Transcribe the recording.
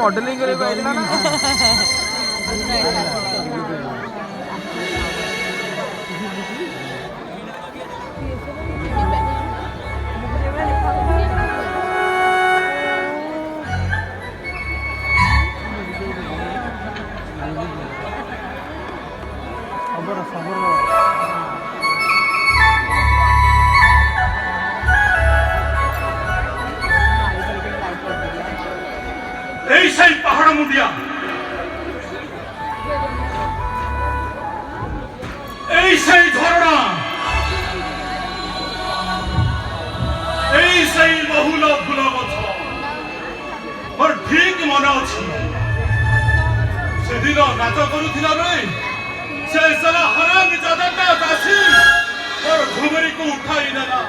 Modelling करे पाहिजे ना এই সেই পাহাড় মুন্ডিয়া, এই সেই ঝরনা, এই সেই বহুল ফুল গছ। মোর ঠিক মনে ଅଛି সেদিন নাচ করুଥିଲା ବେଳେ ସେ ସାରା ହରାମ ଜାଦାଟା ଦାସୀ ମୋର ଘୁମରିକୁ ଉଠାଇ ନେଲା।